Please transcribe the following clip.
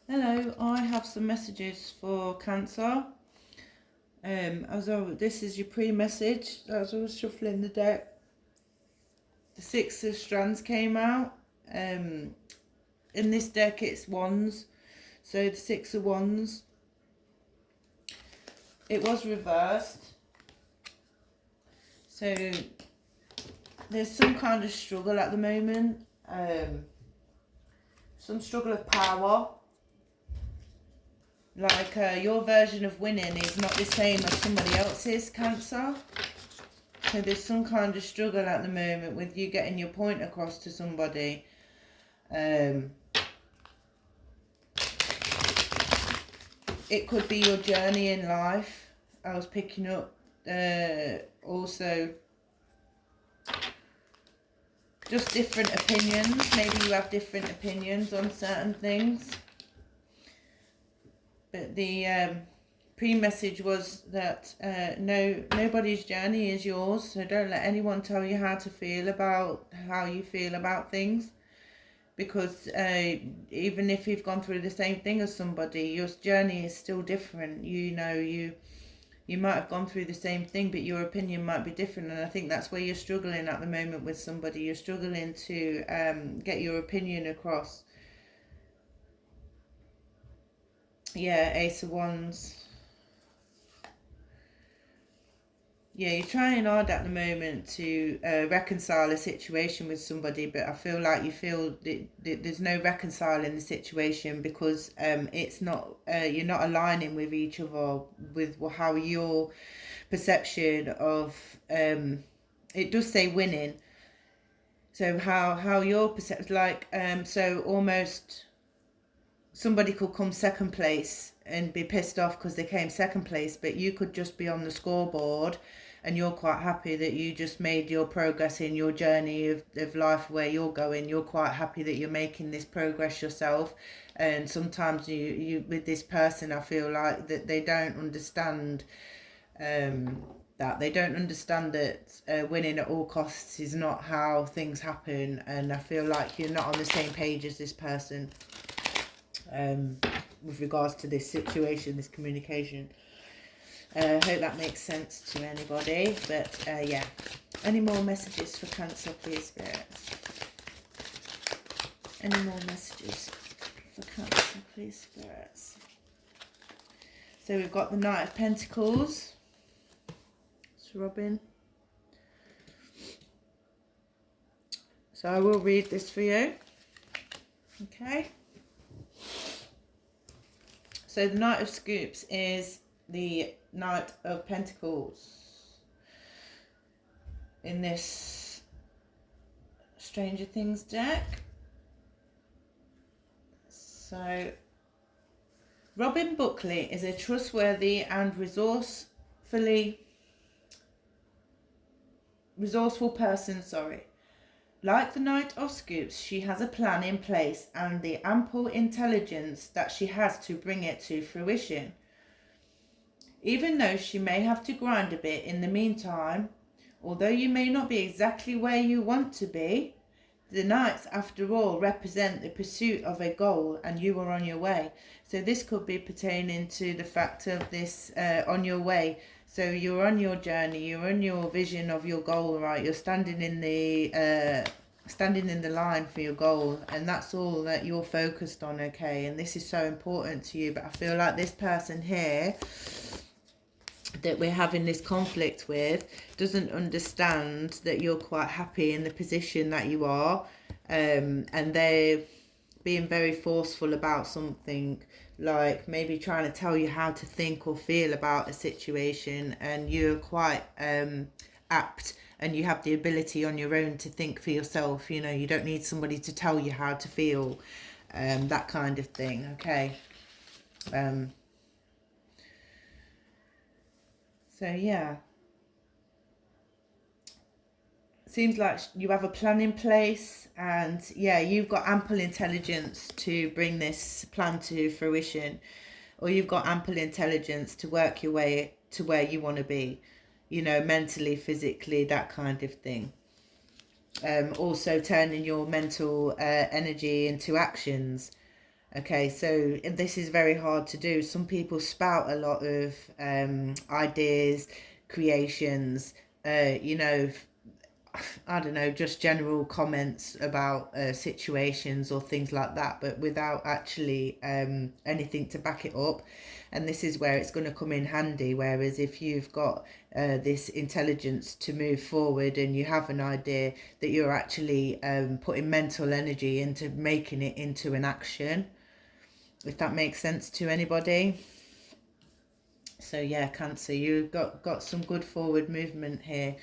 Hello, I have some messages for Cancer. This is your pre-message. As I was shuffling the deck, the Six of Strands came out. In this deck, it's Wands, so the Six of Wands. It was reversed, so there's some kind of struggle at the moment. Some struggle of power. Like your version of winning is not the same as somebody else's, Cancer. So there's some kind of struggle at the moment with you getting your point across to somebody. It could be your journey in life. I was picking up also just different opinions. Maybe you have different opinions on certain things. But the pre-message was that nobody's journey is yours, so don't let anyone tell you how to feel about how you feel about things, because even if you've gone through the same thing as somebody, your journey is still different. You might have gone through the same thing, but your opinion might be different, and I think that's where you're struggling at the moment with somebody. You're struggling to get your opinion across. Yeah, Ace of Wands. Yeah, you're trying hard at the moment to reconcile a situation with somebody, but I feel like you feel that there's no reconciling the situation because it's not you're not aligning with each other with how your perception of it does say winning. So how your perception, like so almost somebody could come second place and be pissed off because they came second place, but you could just be on the scoreboard and you're quite happy that you just made your progress in your journey of life where you're going. You're quite happy that you're making this progress yourself. And sometimes you with this person, I feel like that they don't understand that they don't understand that winning at all costs is not how things happen. And I feel like you're not on the same page as this person with regards to this situation, this communication. I hope that makes sense to anybody, but yeah. Any more messages for Cancer, please, spirits? Any more messages for Cancer, please, spirits? So we've got the Knight of Pentacles. It's Robin. So I will read this for you. Okay. So the Knight of Scoops is the Knight of Pentacles in this Stranger Things deck. So Robin Buckley is a trustworthy and resourceful person, Like the Knight of Scoops, she has a plan in place and the ample intelligence that she has to bring it to fruition. Even though she may have to grind a bit in the meantime, although you may not be exactly where you want to be, the Knights, after all, represent the pursuit of a goal and you are on your way. So this could be pertaining to the fact of this on your way. So you're on your journey, you're on your vision of your goal, right? You're standing in the line for your goal, and that's all that you're focused on, okay? And this is so important to you, but I feel like this person here that we're having this conflict with doesn't understand that you're quite happy in the position that you are, and they're being very forceful about something, like maybe trying to tell you how to think or feel about a situation, and you're quite apt and you have the ability on your own to think for yourself. You know, you don't need somebody to tell you how to feel, that kind of thing, okay? So yeah, seems like you have a plan in place, and yeah, you've got ample intelligence to bring this plan to fruition, or you've got ample intelligence to work your way to where you want to be, you know, mentally, physically, that kind of thing. Also turning your mental energy into actions. Okay, so this is very hard to do. Some people spout a lot of ideas, creations, you know, I don't know, just general comments about situations or things like that, but without actually anything to back it up. And this is where it's going to come in handy. Whereas if you've got this intelligence to move forward and you have an idea, that you're actually putting mental energy into making it into an action, if that makes sense to anybody. So yeah, Cancer, you've got some good forward movement here.